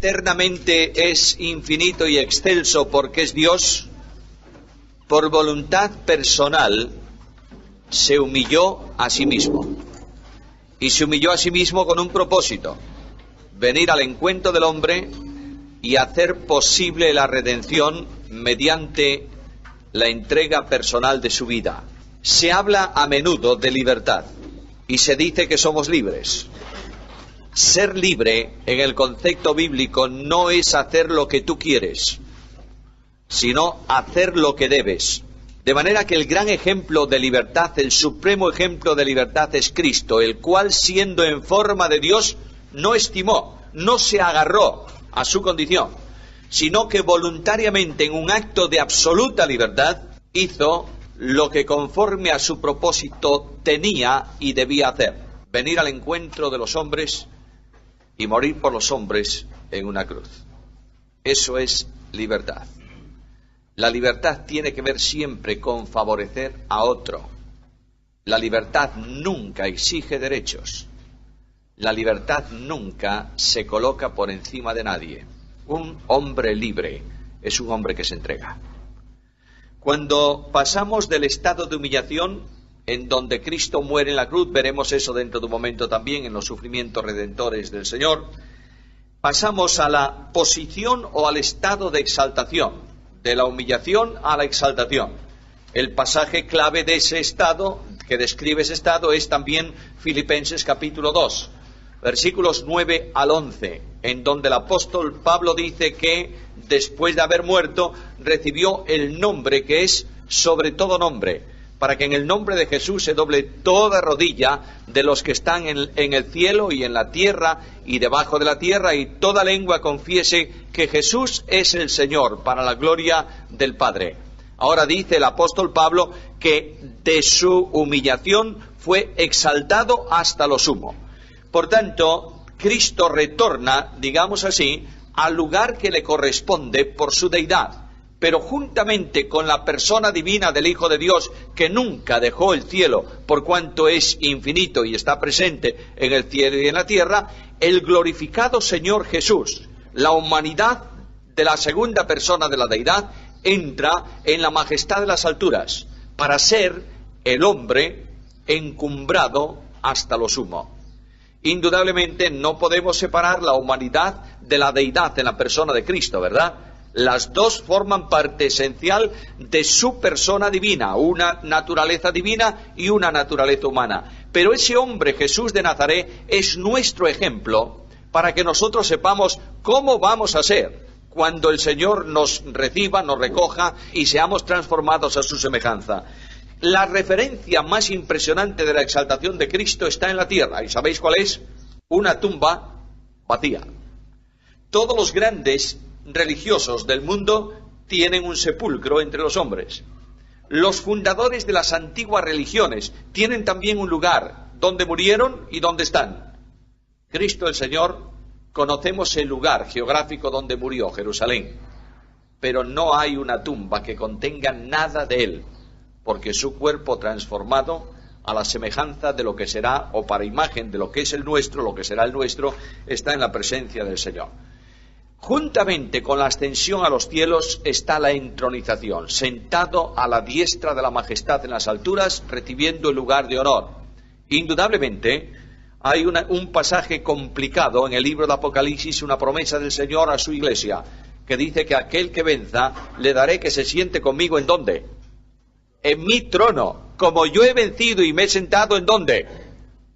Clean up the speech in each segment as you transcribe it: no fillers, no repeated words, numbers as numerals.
eternamente es infinito y excelso porque es Dios, por voluntad personal se humilló a sí mismo. Y se humilló a sí mismo con un propósito: venir al encuentro del hombre y hacer posible la redención mediante la entrega personal de su vida. Se habla a menudo de libertad y se dice que somos libres. Ser libre en el concepto bíblico no es hacer lo que tú quieres, sino hacer lo que debes. De manera que el gran ejemplo de libertad, el supremo ejemplo de libertad es Cristo, el cual, siendo en forma de Dios, no estimó, no se agarró a su condición, sino que voluntariamente, en un acto de absoluta libertad, hizo lo que conforme a su propósito tenía y debía hacer: venir al encuentro de los hombres y morir por los hombres en una cruz. Eso es libertad. La libertad tiene que ver siempre con favorecer a otro. La libertad nunca exige derechos. La libertad nunca se coloca por encima de nadie. Un hombre libre es un hombre que se entrega. Cuando pasamos del estado de humillación, en donde Cristo muere en la cruz, veremos eso dentro de un momento también en los sufrimientos redentores del Señor, pasamos a la posición o al estado de exaltación. De la humillación a la exaltación. El pasaje clave de ese estado, que describe ese estado, es también Filipenses capítulo 2, versículos 9 al 11, en donde el apóstol Pablo dice que después de haber muerto recibió el nombre que es sobre todo nombre, para que en el nombre de Jesús se doble toda rodilla de los que están en el cielo y en la tierra y debajo de la tierra, y toda lengua confiese que Jesús es el Señor, para la gloria del Padre. Ahora dice el apóstol Pablo que de su humillación fue exaltado hasta lo sumo. Por tanto, Cristo retorna, digamos así, al lugar que le corresponde por su deidad. Pero juntamente con la persona divina del Hijo de Dios, que nunca dejó el cielo por cuanto es infinito y está presente en el cielo y en la tierra, el glorificado Señor Jesús, la humanidad de la segunda persona de la deidad, entra en la majestad de las alturas para ser el hombre encumbrado hasta lo sumo. Indudablemente no podemos separar la humanidad de la deidad en la persona de Cristo, ¿verdad? Las dos forman parte esencial de su persona divina, una naturaleza divina y una naturaleza humana. Pero ese hombre, Jesús de Nazaret, es nuestro ejemplo para que nosotros sepamos cómo vamos a ser cuando el Señor nos reciba, nos recoja y seamos transformados a su semejanza. La referencia más impresionante de la exaltación de Cristo está en la tierra. ¿Y sabéis cuál es? Una tumba vacía. Todos los grandes religiosos del mundo tienen un sepulcro entre los hombres. Los fundadores de las antiguas religiones tienen también un lugar donde murieron y donde están. Cristo el Señor, conocemos el lugar geográfico donde murió, Jerusalén, pero no hay una tumba que contenga nada de él, porque su cuerpo transformado a la semejanza de lo que será, o para imagen de lo que es el nuestro, lo que será el nuestro, está en la presencia del Señor. Juntamente con la ascensión a los cielos está la entronización, sentado a la diestra de la majestad en las alturas, recibiendo el lugar de honor. Indudablemente, hay un pasaje complicado en el libro de Apocalipsis, una promesa del Señor a su iglesia, que dice que aquel que venza, le daré que se siente conmigo, ¿en dónde? En mi trono, como yo he vencido y me he sentado, ¿en dónde?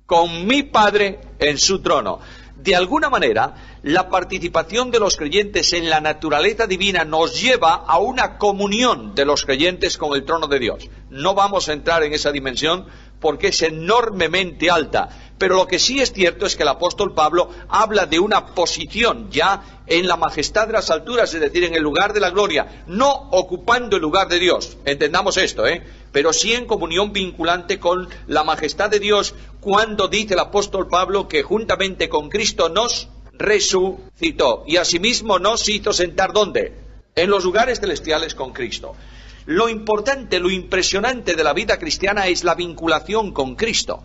Con mi Padre en su trono. De alguna manera, la participación de los creyentes en la naturaleza divina nos lleva a una comunión de los creyentes con el trono de Dios. No vamos a entrar en esa dimensión porque es enormemente alta, pero lo que sí es cierto es que el apóstol Pablo habla de una posición ya en la majestad de las alturas, es decir, en el lugar de la gloria, no ocupando el lugar de Dios, entendamos esto, pero sí en comunión vinculante con la majestad de Dios, cuando dice el apóstol Pablo que juntamente con Cristo nos resucitó y asimismo nos hizo sentar, ¿dónde? En los lugares celestiales con Cristo. Lo importante, lo impresionante de la vida cristiana es la vinculación con Cristo.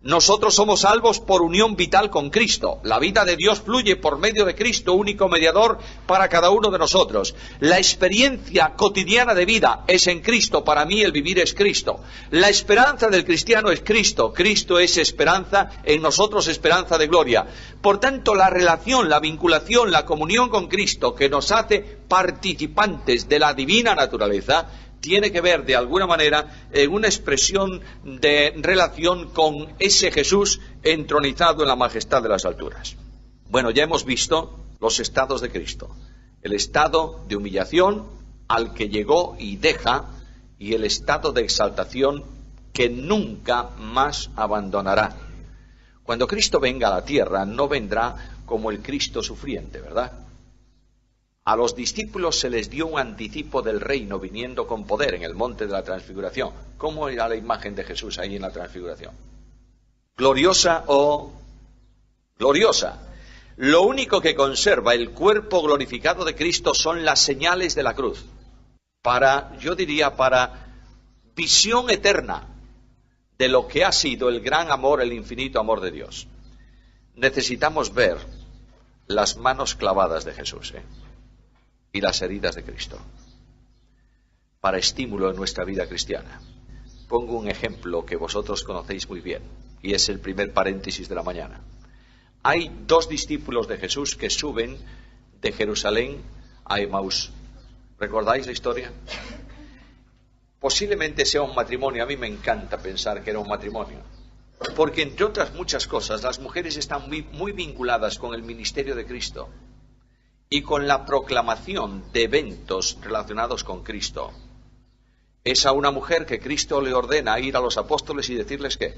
Nosotros somos salvos por unión vital con Cristo. La vida de Dios fluye por medio de Cristo, único mediador para cada uno de nosotros. La experiencia cotidiana de vida es en Cristo. Para mí el vivir es Cristo. La esperanza del cristiano es Cristo. Cristo es esperanza, en nosotros esperanza de gloria. Por tanto, la relación, la vinculación, la comunión con Cristo, que nos hace participantes de la divina naturaleza, tiene que ver de alguna manera en una expresión de relación con ese Jesús entronizado en la majestad de las alturas. Bueno, ya hemos visto los estados de Cristo. El estado de humillación al que llegó y deja, y el estado de exaltación que nunca más abandonará. Cuando Cristo venga a la tierra, no vendrá como el Cristo sufriente, ¿verdad? A los discípulos se les dio un anticipo del reino viniendo con poder en el monte de la transfiguración. ¿Cómo era la imagen de Jesús ahí en la transfiguración? ¿Gloriosa o gloriosa? Lo único que conserva el cuerpo glorificado de Cristo son las señales de la cruz. Yo diría, para visión eterna de lo que ha sido el gran amor, el infinito amor de Dios. Necesitamos ver las manos clavadas de Jesús, y las heridas de Cristo, para estímulo en nuestra vida cristiana. Pongo un ejemplo que vosotros conocéis muy bien, y es el primer paréntesis de la mañana. Hay dos discípulos de Jesús que suben de Jerusalén a Emaús. ¿Recordáis la historia? Posiblemente sea un matrimonio. A mí me encanta pensar que era un matrimonio, porque entre otras muchas cosas, las mujeres están muy vinculadas con el ministerio de Cristo y con la proclamación de eventos relacionados con Cristo. Es a una mujer que Cristo le ordena ir a los apóstoles y decirles que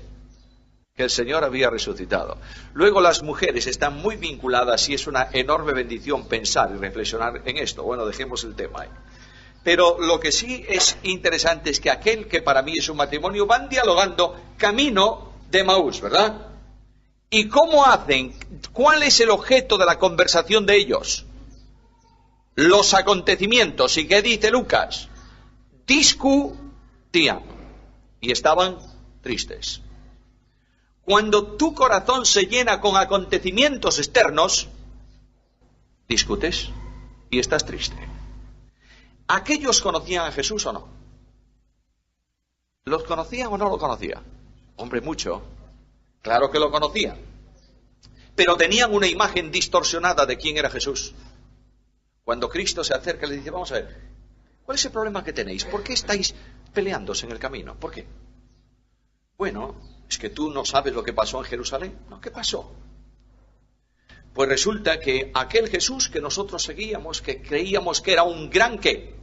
el Señor había resucitado. Luego las mujeres están muy vinculadas y es una enorme bendición pensar y reflexionar en esto. Bueno, dejemos el tema ahí. Pero lo que sí es interesante es que aquel que para mí es un matrimonio van dialogando camino de Emaús, ¿verdad? ¿Y cómo hacen? ¿Cuál es el objeto de la conversación de ellos? Los acontecimientos. ¿Y qué dice Lucas? Discutían y estaban tristes. Cuando tu corazón se llena con acontecimientos externos, discutes y estás triste. ¿Aquellos conocían a Jesús o no? ¿Los conocían o no lo conocían? Hombre, mucho. Claro que lo conocían. Pero tenían una imagen distorsionada de quién era Jesús. Cuando Cristo se acerca, le dice, vamos a ver, ¿cuál es el problema que tenéis? ¿Por qué estáis peleándose en el camino? ¿Por qué? Bueno, ¿es que tú no sabes lo que pasó en Jerusalén? No, ¿qué pasó? Pues resulta que aquel Jesús que nosotros seguíamos, que creíamos que era un gran ¿qué?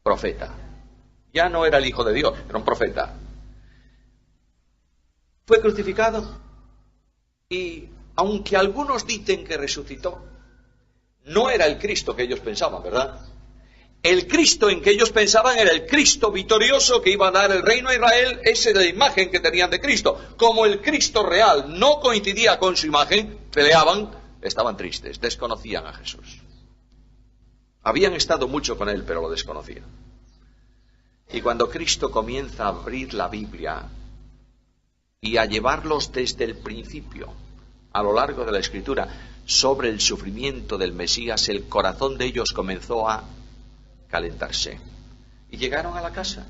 Profeta. Ya no era el Hijo de Dios, era un profeta. Fue crucificado y aunque algunos dicen que resucitó, no era el Cristo que ellos pensaban, ¿verdad? El Cristo en que ellos pensaban era el Cristo victorioso que iba a dar el reino a Israel. Esa es la imagen que tenían de Cristo. Como el Cristo real no coincidía con su imagen, peleaban, estaban tristes, desconocían a Jesús. Habían estado mucho con él, pero lo desconocían. Y cuando Cristo comienza a abrir la Biblia y a llevarlos desde el principio, a lo largo de la Escritura, sobre el sufrimiento del Mesías, el corazón de ellos comenzó a calentarse. Y llegaron a la casa.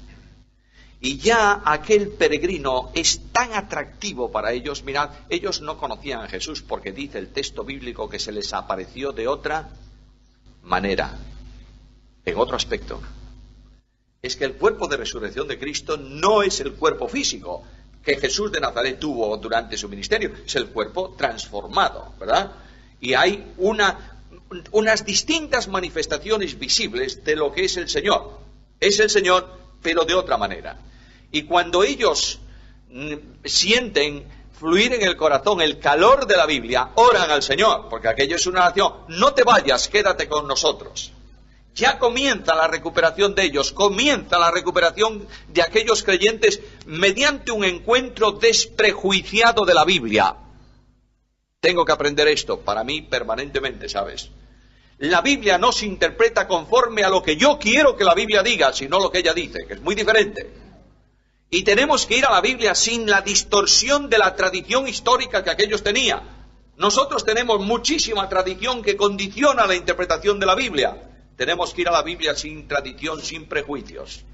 Y ya aquel peregrino es tan atractivo para ellos. Mirad, ellos no conocían a Jesús porque dice el texto bíblico que se les apareció de otra manera, en otro aspecto. Es que el cuerpo de resurrección de Cristo no es el cuerpo físico que Jesús de Nazaret tuvo durante su ministerio, es el cuerpo transformado, ¿verdad? Y hay unas distintas manifestaciones visibles de lo que es el Señor. Es el Señor, pero de otra manera. Y cuando ellos sienten fluir en el corazón el calor de la Biblia, oran al Señor, porque aquello es una oración, no te vayas, quédate con nosotros. Ya comienza la recuperación de ellos, comienza la recuperación de aquellos creyentes mediante un encuentro desprejuiciado de la Biblia. Tengo que aprender esto para mí permanentemente, ¿sabes? La Biblia no se interpreta conforme a lo que yo quiero que la Biblia diga, sino lo que ella dice, que es muy diferente. Y tenemos que ir a la Biblia sin la distorsión de la tradición histórica que aquellos tenían. Nosotros tenemos muchísima tradición que condiciona la interpretación de la Biblia. Tenemos que ir a la Biblia sin tradición, sin prejuicios.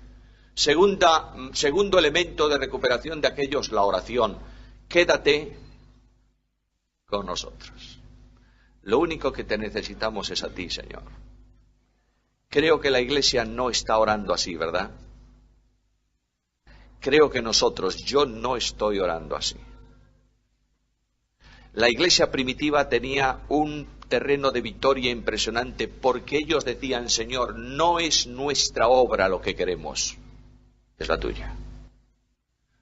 Segundo elemento de recuperación de aquellos, la oración. Quédate con nosotros. Lo único que te necesitamos es a ti, Señor. Creo que la Iglesia no está orando así, ¿verdad? Creo que yo no estoy orando así. La Iglesia primitiva tenía un terreno de victoria impresionante porque ellos decían, Señor, no es nuestra obra lo que queremos, es la tuya.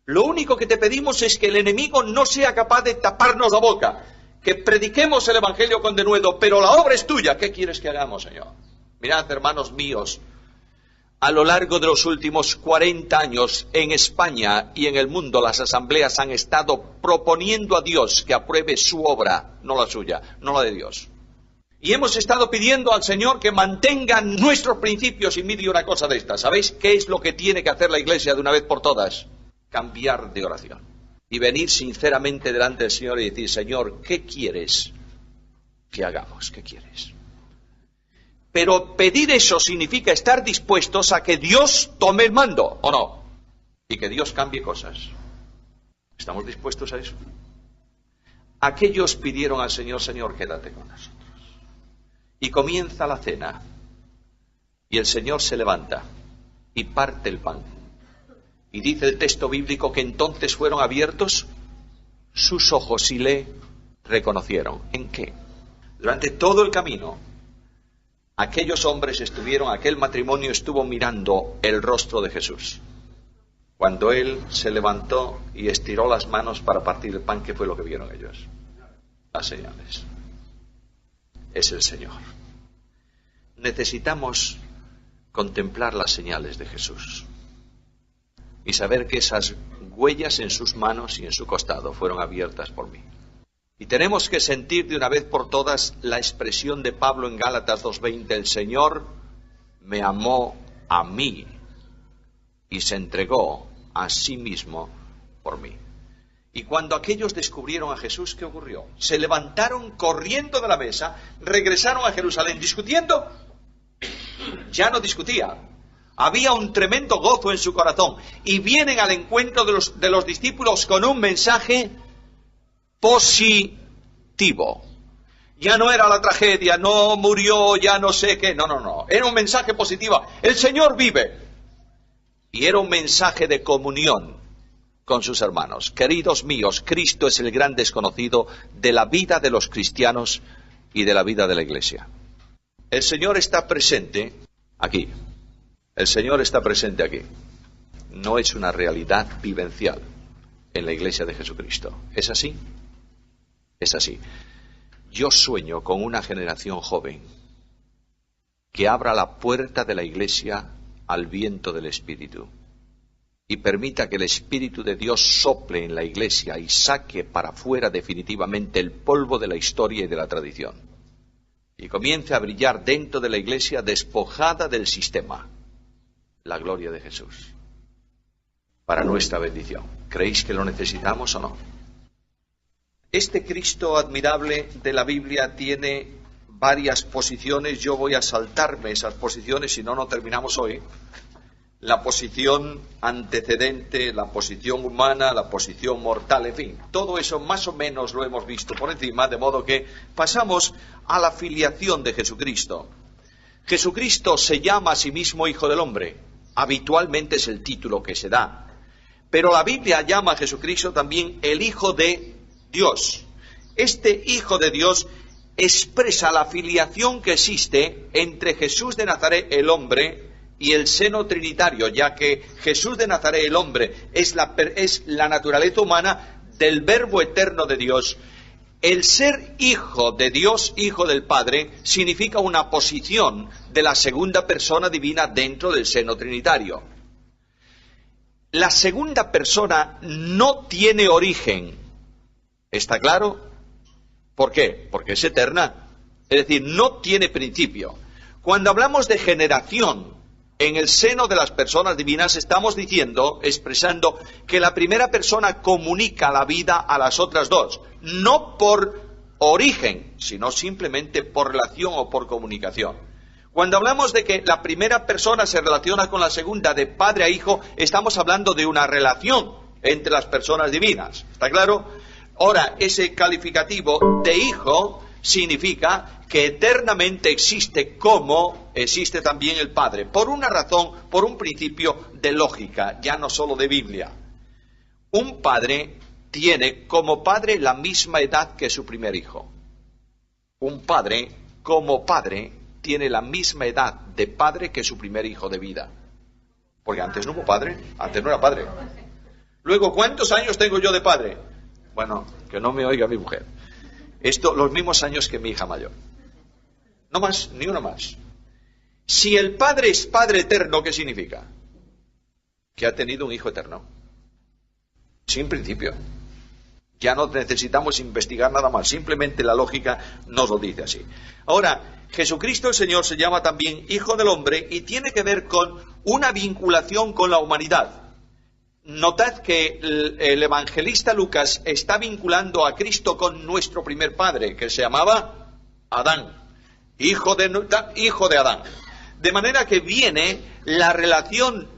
Lo único que te pedimos es que el enemigo no sea capaz de taparnos la boca, que prediquemos el Evangelio con denuedo, pero la obra es tuya. ¿Qué quieres que hagamos, Señor? Mirad, hermanos míos, a lo largo de los últimos 40 años en España y en el mundo las asambleas han estado proponiendo a Dios que apruebe su obra, no la suya, no la de Dios. Y hemos estado pidiendo al Señor que mantenga nuestros principios y mire una cosa de esta. ¿Sabéis qué es lo que tiene que hacer la Iglesia de una vez por todas? Cambiar de oración. Y venir sinceramente delante del Señor y decir, Señor, ¿qué quieres que hagamos? ¿Qué quieres? Pero pedir eso significa estar dispuestos a que Dios tome el mando, ¿o no? Y que Dios cambie cosas. ¿Estamos dispuestos a eso? Aquellos pidieron al Señor, Señor, quédate con nosotros. Y comienza la cena. Y el Señor se levanta y parte el pan. Y dice el texto bíblico que entonces fueron abiertos sus ojos y le reconocieron. ¿En qué? Durante todo el camino, aquellos hombres aquel matrimonio estuvo mirando el rostro de Jesús. Cuando Él se levantó y estiró las manos para partir el pan, ¿qué fue lo que vieron ellos? Las señales. Es el Señor. Necesitamos contemplar las señales de Jesús y saber que esas huellas en sus manos y en su costado fueron abiertas por mí. Y tenemos que sentir de una vez por todas la expresión de Pablo en Gálatas 2:20, el Señor me amó a mí y se entregó a sí mismo por mí. Y cuando aquellos descubrieron a Jesús, ¿qué ocurrió? Se levantaron corriendo de la mesa, regresaron a Jerusalén discutiendo. Ya no discutía. Había un tremendo gozo en su corazón. Y vienen al encuentro de los discípulos con un mensaje positivo. Ya no era la tragedia, no murió, ya no sé qué. No. Era un mensaje positivo. El Señor vive. Y era un mensaje de comunión con sus hermanos. Queridos míos, Cristo es el gran desconocido de la vida de los cristianos y de la vida de la Iglesia. El Señor está presente aquí. El Señor está presente aquí. No es una realidad vivencial en la Iglesia de Jesucristo. ¿Es así? Es así. Yo sueño con una generación joven que abra la puerta de la Iglesia al viento del Espíritu y permita que el Espíritu de Dios sople en la Iglesia y saque para fuera definitivamente el polvo de la historia y de la tradición. Y comience a brillar dentro de la Iglesia despojada del sistema la gloria de Jesús para nuestra bendición. ¿Creéis que lo necesitamos o no? Este Cristo admirable de la Biblia tiene varias posiciones. Yo voy a saltarme esas posiciones, si no, no terminamos hoy. La posición antecedente, la posición humana, la posición mortal, en fin, todo eso más o menos lo hemos visto por encima, de modo que pasamos a la filiación de Jesucristo. Jesucristo se llama a sí mismo Hijo del Hombre. Habitualmente es el título que se da. Pero la Biblia llama a Jesucristo también el Hijo de Dios. Este Hijo de Dios expresa la filiación que existe entre Jesús de Nazaret, el hombre, y el seno trinitario, ya que Jesús de Nazaret, el hombre, es la naturaleza humana del Verbo eterno de Dios. El ser hijo de Dios, hijo del Padre, significa una posición de la segunda persona divina dentro del seno trinitario. La segunda persona no tiene origen. ¿Está claro? ¿Por qué? Porque es eterna. Es decir, no tiene principio. Cuando hablamos de generación, en el seno de las personas divinas estamos diciendo, expresando, que la primera persona comunica la vida a las otras dos, no por origen, sino simplemente por relación o por comunicación. Cuando hablamos de que la primera persona se relaciona con la segunda de padre a hijo, estamos hablando de una relación entre las personas divinas. ¿Está claro? Ahora, ese calificativo de hijo significa que eternamente existe como existe también el Padre, por una razón, por un principio de lógica, ya no solo de Biblia. Un padre tiene como padre la misma edad que su primer hijo. Un padre, como padre, tiene la misma edad de padre que su primer hijo de vida. Porque antes no hubo padre, antes no era padre. Luego, ¿cuántos años tengo yo de padre? Bueno, que no me oiga mi mujer. Los mismos años que mi hija mayor. No más, ni uno más. Si el Padre es Padre eterno, ¿qué significa? Que ha tenido un Hijo eterno. Sin principio. Ya no necesitamos investigar nada más. Simplemente la lógica nos lo dice así. Ahora, Jesucristo el Señor se llama también Hijo del Hombre y tiene que ver con una vinculación con la humanidad. Notad que el evangelista Lucas está vinculando a Cristo con nuestro primer padre, que se llamaba Adán. Hijo de Adán. De manera que viene la relación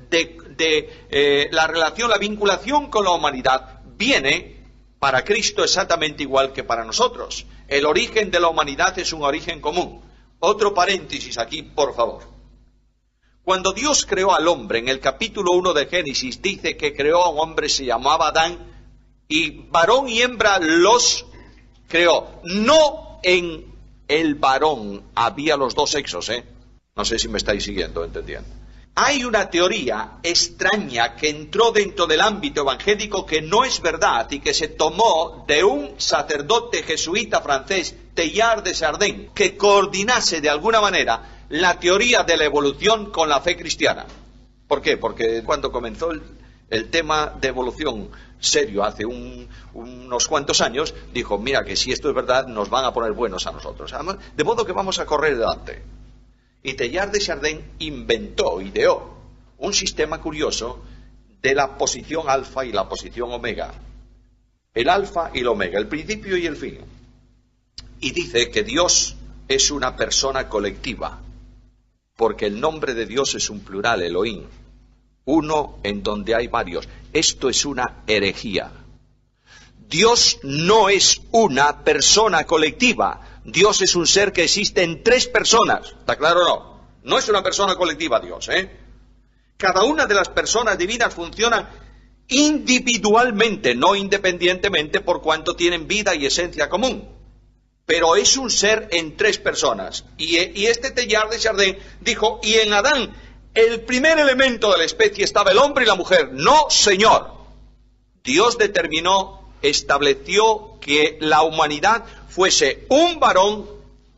la vinculación con la humanidad, viene para Cristo exactamente igual que para nosotros. El origen de la humanidad es un origen común. Otro paréntesis aquí, por favor. Cuando Dios creó al hombre, en el capítulo 1 de Génesis, dice que creó a un hombre, se llamaba Adán, y varón y hembra los creó. No en el varón había los dos sexos, No sé si me estáis siguiendo, entendiendo. Hay una teoría extraña que entró dentro del ámbito evangélico que no es verdad y que se tomó de un sacerdote jesuita francés, Teilhard de Chardin, que coordinase de alguna manera la teoría de la evolución con la fe cristiana. ¿Por qué? Porque cuando comenzó el tema de evolución serio hace unos cuantos años, dijo, mira que si esto es verdad nos van a poner buenos a nosotros. De modo que vamos a correr delante. Y Teilhard de Chardin ideó un sistema curioso de la posición alfa y la posición omega. El alfa y el omega, el principio y el fin. Y dice que Dios es una persona colectiva, porque el nombre de Dios es un plural, Elohim, uno en donde hay varios. Esto es una herejía. Dios no es una persona colectiva. Dios es un ser que existe en tres personas. ¿Está claro o no? No es una persona colectiva Dios, Cada una de las personas divinas funciona individualmente, no independientemente, por cuanto tienen vida y esencia común. Pero es un ser en tres personas. Y este Teilhard de Chardin dijo, y en Adán, el primer elemento de la especie estaba el hombre y la mujer. No, señor. Dios estableció que la humanidad fuese un varón,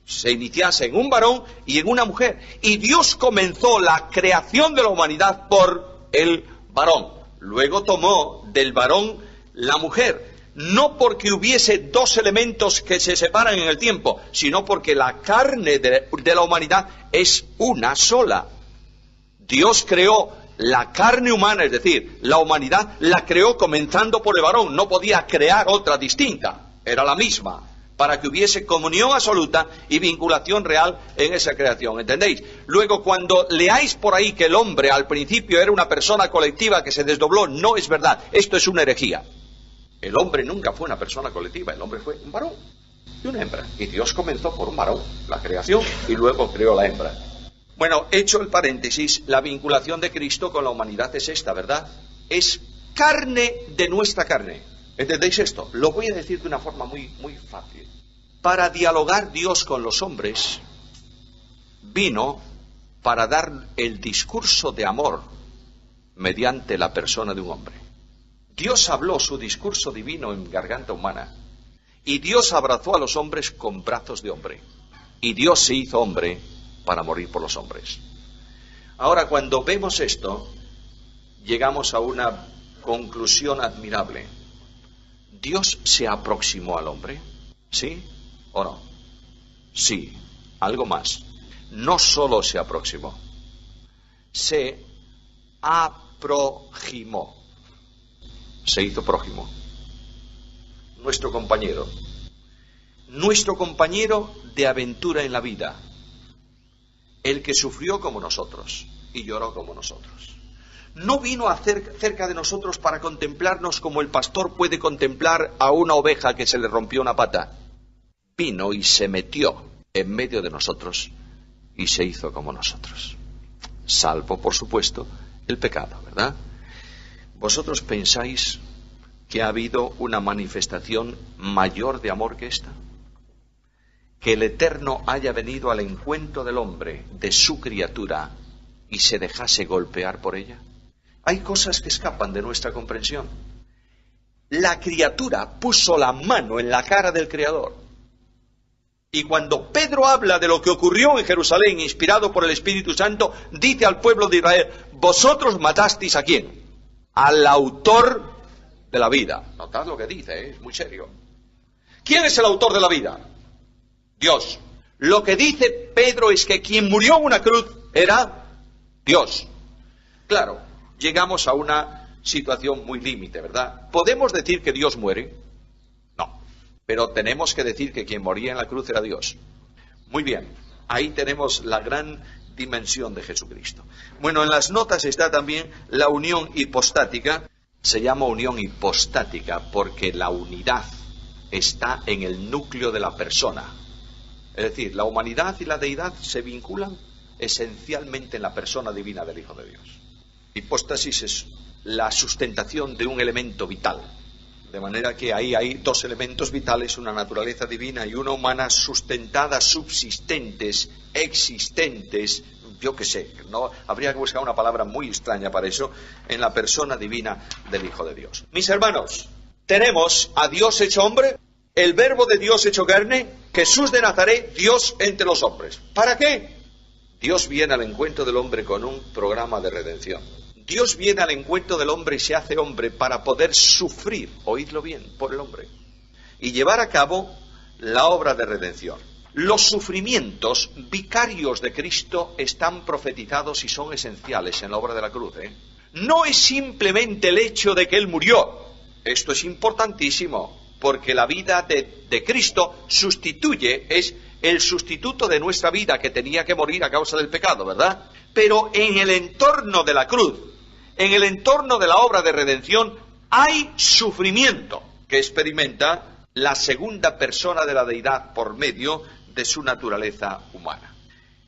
se iniciase en un varón y en una mujer. Y Dios comenzó la creación de la humanidad por el varón. Luego tomó del varón la mujer. No porque hubiese dos elementos que se separan en el tiempo, sino porque la carne de la humanidad es una sola. Dios creó la carne humana, es decir, la humanidad la creó comenzando por el varón. No podía crear otra distinta, era la misma, para que hubiese comunión absoluta y vinculación real en esa creación, ¿entendéis? Luego, cuando leáis por ahí que el hombre al principio era una persona colectiva que se desdobló, no es verdad, esto es una herejía. El hombre nunca fue una persona colectiva, el hombre fue un varón y una hembra. Y Dios comenzó por un varón, la creación, y luego creó la hembra. Bueno, hecho el paréntesis, la vinculación de Cristo con la humanidad es esta, ¿verdad? Es carne de nuestra carne. ¿Entendéis esto? Lo voy a decir de una forma muy, muy fácil. Para dialogar Dios con los hombres, vino para dar el discurso de amor mediante la persona de un hombre. Dios habló su discurso divino en garganta humana, y Dios abrazó a los hombres con brazos de hombre, y Dios se hizo hombre para morir por los hombres. Ahora, cuando vemos esto, llegamos a una conclusión admirable. ¿Dios se aproximó al hombre? ¿Sí o no? Sí, algo más. No solo se aproximó, se aproximó. Se hizo prójimo. Nuestro compañero de aventura en la vida, el que sufrió como nosotros y lloró como nosotros. No vino a cerca de nosotros para contemplarnos como el pastor puede contemplar a una oveja que se le rompió una pata. Vino y se metió en medio de nosotros y se hizo como nosotros. Salvo, por supuesto, el pecado, ¿verdad? ¿Vosotros pensáis que ha habido una manifestación mayor de amor que esta? Que el Eterno haya venido al encuentro del hombre, de su criatura, y se dejase golpear por ella. Hay cosas que escapan de nuestra comprensión. La criatura puso la mano en la cara del Creador. Y cuando Pedro habla de lo que ocurrió en Jerusalén, inspirado por el Espíritu Santo, dice al pueblo de Israel: vosotros matasteis ¿a quién? Al autor de la vida. Notad lo que dice, es muy serio. ¿Quién es el autor de la vida? Dios. Lo que dice Pedro es que quien murió en una cruz era Dios. Claro, llegamos a una situación muy límite, ¿verdad? ¿Podemos decir que Dios muere? No. Pero tenemos que decir que quien moría en la cruz era Dios. Muy bien, ahí tenemos la gran dimensión de Jesucristo. Bueno, en las notas está también la unión hipostática. Se llama unión hipostática porque la unidad está en el núcleo de la persona. Es decir, la humanidad y la deidad se vinculan esencialmente en la persona divina del Hijo de Dios. Hipóstasis es la sustentación de un elemento vital. De manera que ahí hay dos elementos vitales, una naturaleza divina y una humana, sustentadas, subsistentes, existentes, yo qué sé, no habría que buscar una palabra muy extraña para eso, en la persona divina del Hijo de Dios. Mis hermanos, tenemos a Dios hecho hombre, el Verbo de Dios hecho carne, Jesús de Nazaret, Dios entre los hombres. ¿Para qué? Dios viene al encuentro del hombre con un programa de redención. Dios viene al encuentro del hombre y se hace hombre para poder sufrir, oídlo bien, por el hombre, y llevar a cabo la obra de redención. Los sufrimientos vicarios de Cristo están profetizados y son esenciales en la obra de la cruz. No es simplemente el hecho de que Él murió. Esto es importantísimo, porque la vida de Cristo es el sustituto de nuestra vida que tenía que morir a causa del pecado, ¿verdad? Pero en el entorno de la cruz, en el entorno de la obra de redención, hay sufrimiento que experimenta la segunda persona de la deidad por medio de su naturaleza humana.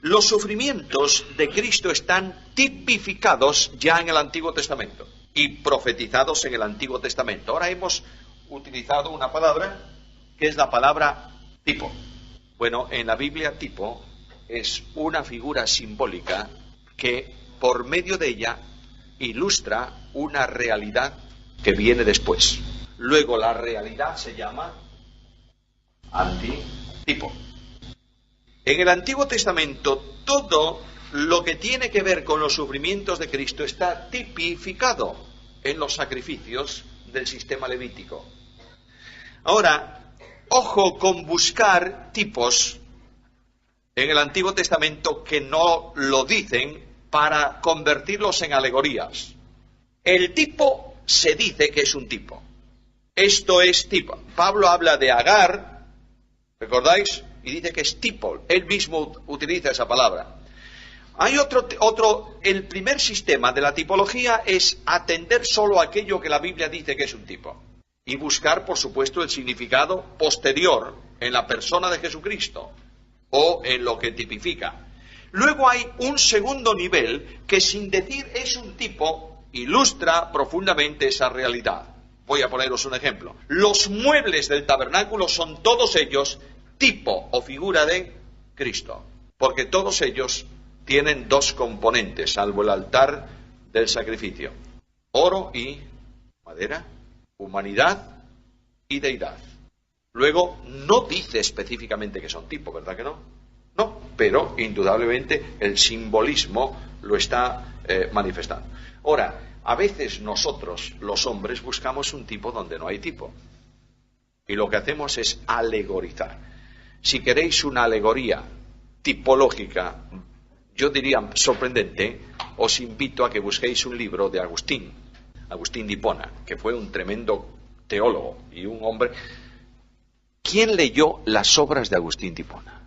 Los sufrimientos de Cristo están tipificados ya en el Antiguo Testamento y profetizados en el Antiguo Testamento. Ahora hemos utilizado una palabra que es la palabra tipo. Bueno, en la Biblia tipo es una figura simbólica que por medio de ella ilustra una realidad que viene después. Luego la realidad se llama antitipo. En el Antiguo Testamento todo lo que tiene que ver con los sufrimientos de Cristo está tipificado en los sacrificios del sistema levítico. Ahora, ojo con buscar tipos en el Antiguo Testamento que no lo dicen para convertirlos en alegorías. El tipo se dice que es un tipo. Esto es tipo. Pablo habla de Agar, ¿recordáis? Y dice que es tipo. Él mismo utiliza esa palabra. Hay el primer sistema de la tipología es atender solo a aquello que la Biblia dice que es un tipo. Y buscar, por supuesto, el significado posterior en la persona de Jesucristo o en lo que tipifica. Luego hay un segundo nivel que, sin decir es un tipo, ilustra profundamente esa realidad. Voy a poneros un ejemplo. Los muebles del tabernáculo son todos ellos tipo o figura de Cristo, porque todos ellos tienen dos componentes, salvo el altar del sacrificio: oro y madera, humanidad y deidad. Luego, no dice específicamente que son tipo, ¿verdad que no? No, pero indudablemente el simbolismo lo está manifestando. Ahora, a veces nosotros, los hombres, buscamos un tipo donde no hay tipo. Y lo que hacemos es alegorizar. Si queréis una alegoría tipológica, yo diría sorprendente, os invito a que busquéis un libro de Agustín de Hipona, que fue un tremendo teólogo y un hombre. ¿Quién leyó las obras de Agustín de Hipona?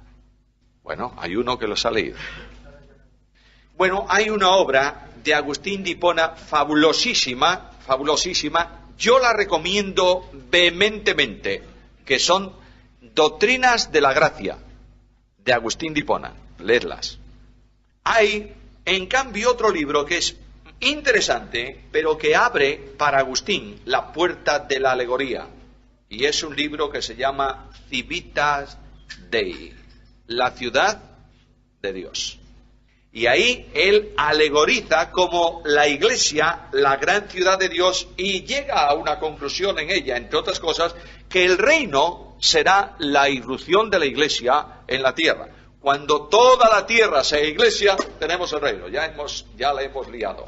Bueno, hay uno que los ha leído. Bueno, hay una obra de Agustín de Hipona fabulosísima, yo la recomiendo vehementemente, que son Doctrinas de la Gracia, de Agustín de Hipona. Leedlas. Hay, en cambio, otro libro que es interesante, pero que abre para Agustín la puerta de la alegoría. Y es un libro que se llama Civitas Dei, la ciudad de Dios. Y ahí él alegoriza como la Iglesia, la gran ciudad de Dios, y llega a una conclusión en ella, entre otras cosas, que el reino será la irrupción de la Iglesia en la tierra. Cuando toda la tierra sea Iglesia, tenemos el reino. Ya la hemos liado.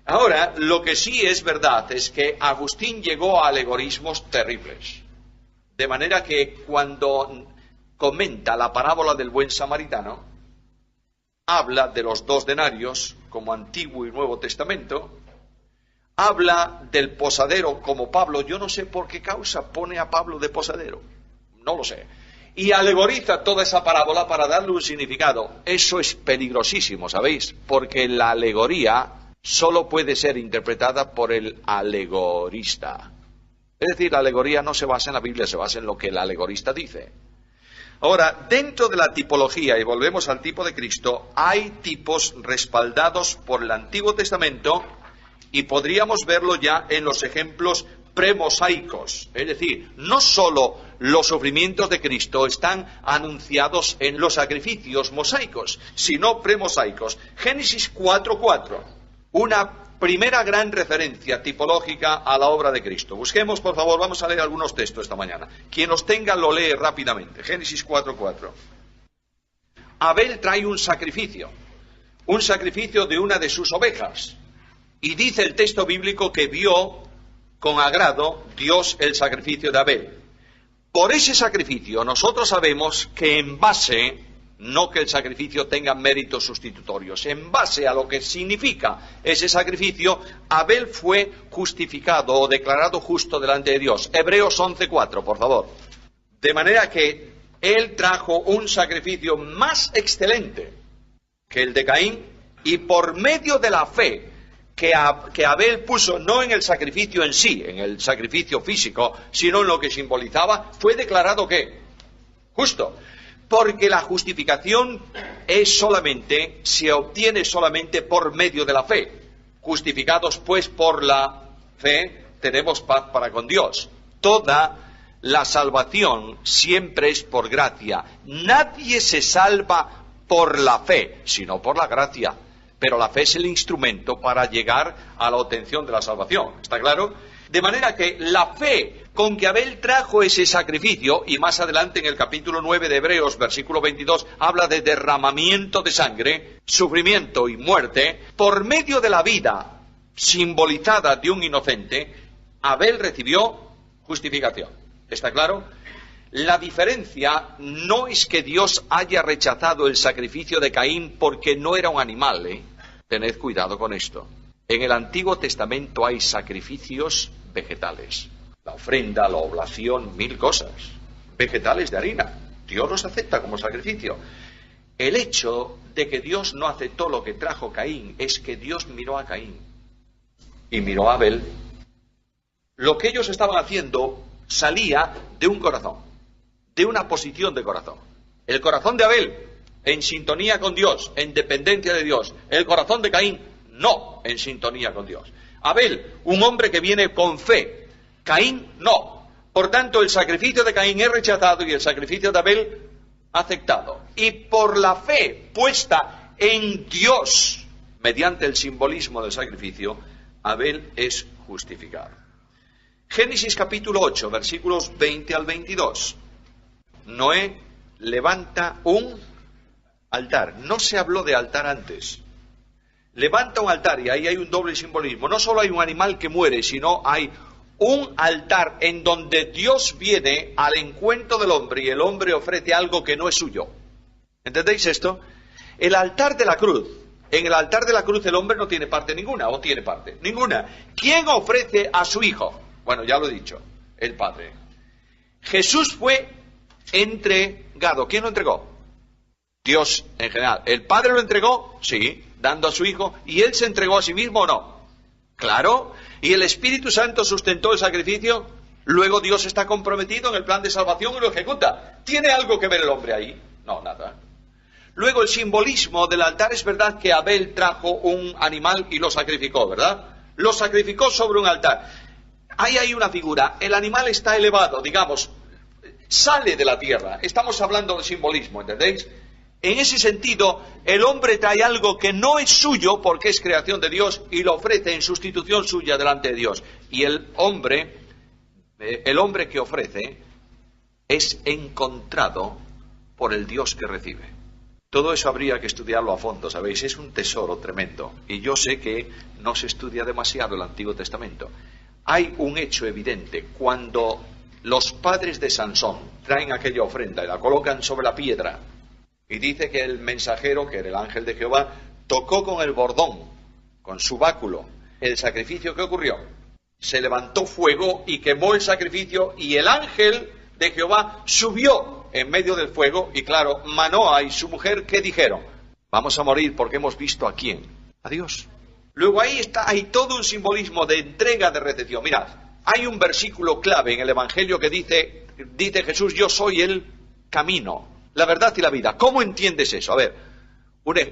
Ahora, lo que sí es verdad es que Agustín llegó a alegorismos terribles. De manera que cuando comenta la parábola del buen samaritano, habla de los 2 denarios como Antiguo y Nuevo Testamento, habla del posadero como Pablo, yo no sé por qué causa pone a Pablo de posadero, no lo sé, y alegoriza toda esa parábola para darle un significado. Eso es peligrosísimo, ¿sabéis? Porque la alegoría solo puede ser interpretada por el alegorista. Es decir, la alegoría no se basa en la Biblia, se basa en lo que el alegorista dice. Ahora, dentro de la tipología, y volvemos al tipo de Cristo, hay tipos respaldados por el Antiguo Testamento y podríamos verlo ya en los ejemplos premosaicos. Es decir, no solo los sufrimientos de Cristo están anunciados en los sacrificios mosaicos, sino premosaicos. Génesis 4:4, una primera gran referencia tipológica a la obra de Cristo. Busquemos, por favor, vamos a leer algunos textos esta mañana. Quien los tenga lo lee rápidamente. Génesis 4:4. Abel trae un sacrificio de una de sus ovejas. Y dice el texto bíblico que vio con agrado Dios el sacrificio de Abel. Por ese sacrificio nosotros sabemos que en base, no que el sacrificio tenga méritos sustitutorios, en base a lo que significa ese sacrificio, Abel fue justificado o declarado justo delante de Dios. Hebreos 11:4, por favor. De manera que él trajo un sacrificio más excelente que el de Caín, y por medio de la fe que Abel puso no en el sacrificio en sí, en el sacrificio físico, sino en lo que simbolizaba, fue declarado ¿qué? Justo. Porque la justificación se obtiene solamente por medio de la fe. Justificados pues por la fe, tenemos paz para con Dios. Toda la salvación siempre es por gracia. Nadie se salva por la fe, sino por la gracia. Pero la fe es el instrumento para llegar a la obtención de la salvación. ¿Está claro? De manera que la fe con que Abel trajo ese sacrificio, y más adelante en el capítulo 9 de Hebreos, versículo 22, habla de derramamiento de sangre, sufrimiento y muerte, por medio de la vida simbolizada de un inocente, Abel recibió justificación. ¿Está claro? La diferencia no es que Dios haya rechazado el sacrificio de Caín porque no era un animal, ¿eh? Tened cuidado con esto. En el Antiguo Testamento hay sacrificios vegetales. La ofrenda, la oblación, 1000 cosas. Vegetales de harina. Dios los acepta como sacrificio. El hecho de que Dios no aceptó lo que trajo Caín es que Dios miró a Caín y miró a Abel. Lo que ellos estaban haciendo salía de un corazón, de una posición de corazón. El corazón de Abel en sintonía con Dios, en dependencia de Dios. El corazón de Caín no en sintonía con Dios. Abel, un hombre que viene con fe. Caín no. Por tanto, el sacrificio de Caín es rechazado y el sacrificio de Abel aceptado. Y por la fe puesta en Dios, mediante el simbolismo del sacrificio, Abel es justificado. Génesis capítulo 8, versículos 20 al 22. Noé levanta un altar. No se habló de altar antes. Levanta un altar y ahí hay un doble simbolismo. No solo hay un animal que muere, sino hay un altar en donde Dios viene al encuentro del hombre y el hombre ofrece algo que no es suyo. ¿Entendéis esto? El altar de la cruz En el altar de la cruz el hombre no tiene parte ninguna, ¿o tiene parte? Ninguna. ¿Quién ofrece a su Hijo? Bueno, ya lo he dicho, el Padre. Jesús fue entregado. ¿Quién lo entregó? Dios en general. ¿El Padre lo entregó? Sí, dando a su Hijo. ¿Y Él se entregó a sí mismo o no? Claro. ¿Y el Espíritu Santo sustentó el sacrificio? Luego Dios está comprometido en el plan de salvación y lo ejecuta. ¿Tiene algo que ver el hombre ahí? No, nada. Luego el simbolismo del altar, es verdad que Abel trajo un animal y lo sacrificó, ¿verdad? Lo sacrificó sobre un altar. Ahí hay una figura. El animal está elevado, digamos, sale de la tierra. Estamos hablando de simbolismo, ¿entendéis? En ese sentido, el hombre trae algo que no es suyo porque es creación de Dios y lo ofrece en sustitución suya delante de Dios. Y el hombre que ofrece es encontrado por el Dios que recibe. Todo eso habría que estudiarlo a fondo, ¿sabéis? Es un tesoro tremendo. Y yo sé que no se estudia demasiado el Antiguo Testamento. Hay un hecho evidente. Cuando los padres de Sansón traen aquella ofrenda y la colocan sobre la piedra, y dice que el mensajero, que era el ángel de Jehová, tocó con el bordón, con su báculo, el sacrificio. ¿Qué ocurrió? Se levantó fuego y quemó el sacrificio, y el ángel de Jehová subió en medio del fuego, y claro, Manoa y su mujer, ¿qué dijeron? Vamos a morir porque hemos visto a quién, a Dios. Luego ahí está, hay todo un simbolismo de entrega, de recepción. Mirad, hay un versículo clave en el Evangelio que dice Jesús: yo soy el camino, la verdad y la vida. ¿Cómo entiendes eso? A ver,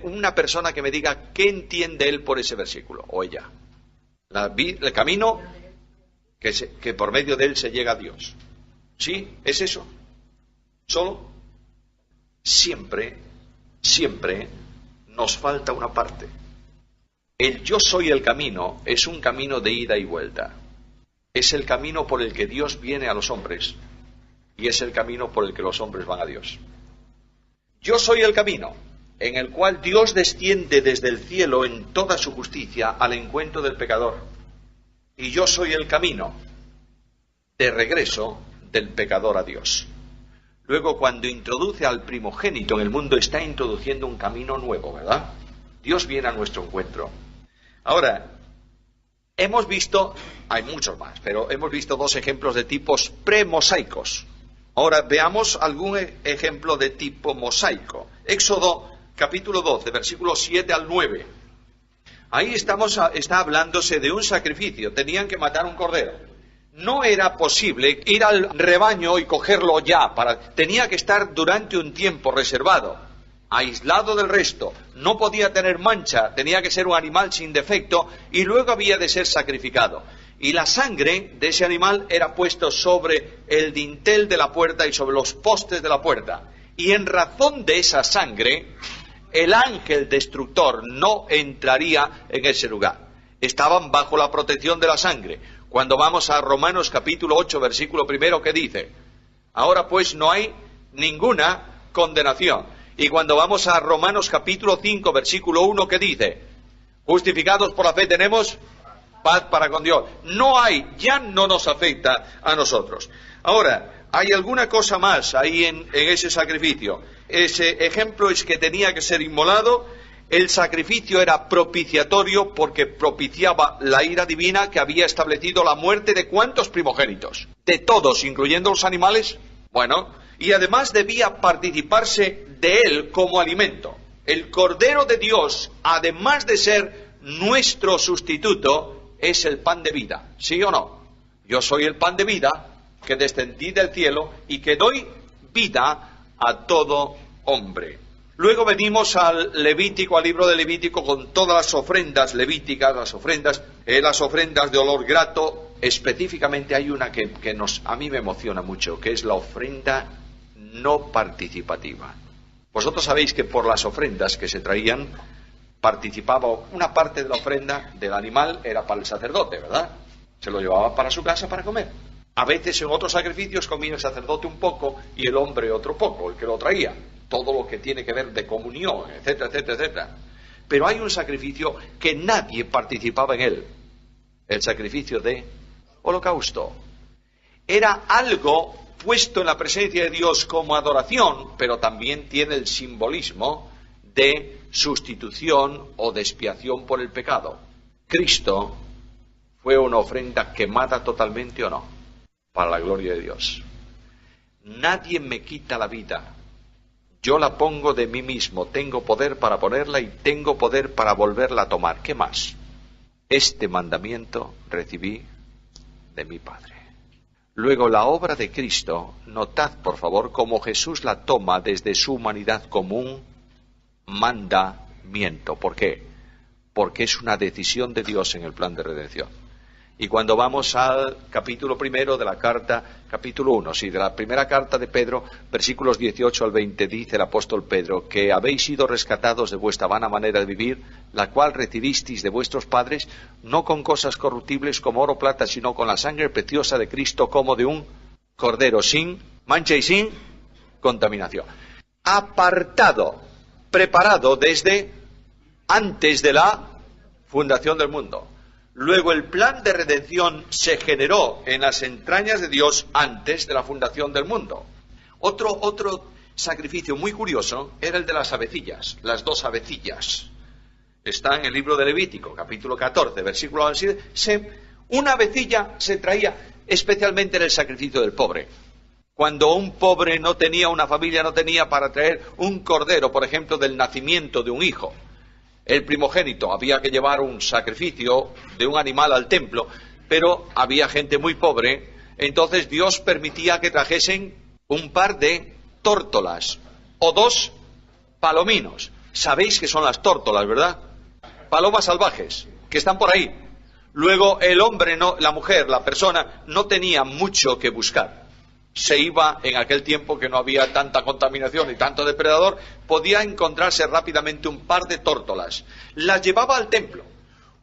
una persona que me diga qué entiende él por ese versículo, o ella. El camino que por medio de él se llega a Dios. ¿Sí? ¿Es eso? ¿Solo? Siempre nos falta una parte. El yo soy el camino es un camino de ida y vuelta. Es el camino por el que Dios viene a los hombres y es el camino por el que los hombres van a Dios. Yo soy el camino en el cual Dios desciende desde el cielo en toda su justicia al encuentro del pecador. Y yo soy el camino de regreso del pecador a Dios. Luego, cuando introduce al primogénito en el mundo, está introduciendo un camino nuevo, ¿verdad? Dios viene a nuestro encuentro. Ahora, hemos visto, hay muchos más, pero hemos visto dos ejemplos de tipos premosaicos. Ahora veamos algún ejemplo de tipo mosaico. Éxodo capítulo 12, versículos 7 al 9. Ahí está hablándose de un sacrificio. Tenían que matar un cordero. No era posible ir al rebaño y cogerlo ya. Tenía que estar durante un tiempo reservado, aislado del resto. No podía tener mancha, tenía que ser un animal sin defecto y luego había de ser sacrificado. Y la sangre de ese animal era puesto sobre el dintel de la puerta y sobre los postes de la puerta. Y en razón de esa sangre, el ángel destructor no entraría en ese lugar. Estaban bajo la protección de la sangre. Cuando vamos a Romanos capítulo 8, versículo 1, ¿qué dice? Ahora pues no hay ninguna condenación. Y cuando vamos a Romanos capítulo 5, versículo 1, ¿qué dice? Justificados por la fe tenemos paz para con Dios. Ya no nos afecta a nosotros. Ahora, ¿hay alguna cosa más ahí en ese sacrificio? Ese ejemplo es que tenía que ser inmolado. El sacrificio era propiciatorio porque propiciaba la ira divina que había establecido la muerte de ¿cuántos primogénitos? De todos, incluyendo los animales. Bueno, y además debía participarse de él como alimento. El Cordero de Dios, además de ser nuestro sustituto, es el pan de vida. ¿Sí o no? Yo soy el pan de vida que descendí del cielo y que doy vida a todo hombre. Luego venimos al Levítico, al libro de Levítico, con todas las ofrendas levíticas, las ofrendas de olor grato. Específicamente hay una que a mí me emociona mucho, que es la ofrenda no participativa. Vosotros sabéis que por las ofrendas que se traían, participaba una parte de la ofrenda del animal, era para el sacerdote, ¿verdad? Se lo llevaba para su casa para comer. A veces en otros sacrificios comía el sacerdote un poco y el hombre otro poco, el que lo traía. Todo lo que tiene que ver de comunión, etcétera, etcétera, etcétera. Pero hay un sacrificio que nadie participaba en él. El sacrificio de holocausto. Era algo puesto en la presencia de Dios como adoración, pero también tiene el simbolismo de sustitución o de expiación por el pecado. Cristo fue una ofrenda quemada totalmente o no, para la gloria de Dios. Nadie me quita la vida, yo la pongo de mí mismo, tengo poder para ponerla y tengo poder para volverla a tomar. ¿Qué más? Este mandamiento recibí de mi Padre. Luego la obra de Cristo, notad por favor cómo Jesús la toma desde su humanidad como un mandamiento. ¿Por qué? Porque es una decisión de Dios en el plan de redención. Y cuando vamos al capítulo primero de la carta, capítulo 1, de la primera carta de Pedro, versículos 18 al 20, dice el apóstol Pedro, que habéis sido rescatados de vuestra vana manera de vivir, la cual recibisteis de vuestros padres, no con cosas corruptibles como oro o plata, sino con la sangre preciosa de Cristo, como de un cordero sin mancha y sin contaminación. Apartado, preparado desde antes de la fundación del mundo. Luego el plan de redención se generó en las entrañas de Dios antes de la fundación del mundo. Otro sacrificio muy curioso era el de las avecillas, las 2 avecillas. Está en el libro de Levítico, capítulo 14, versículo 7. Una avecilla se traía especialmente en el sacrificio del pobre. Cuando un pobre no tenía, una familia no tenía para traer un cordero, por ejemplo, del nacimiento de un hijo, el primogénito, había que llevar un sacrificio de un animal al templo, pero había gente muy pobre, entonces Dios permitía que trajesen un par de tórtolas o 2 palominos. Sabéis que son las tórtolas, ¿verdad? Palomas salvajes, que están por ahí. Luego el hombre, la mujer, la persona, no tenía mucho que buscar. Se iba, en aquel tiempo que no había tanta contaminación y tanto depredador, podía encontrarse rápidamente un par de tórtolas. Las llevaba al templo.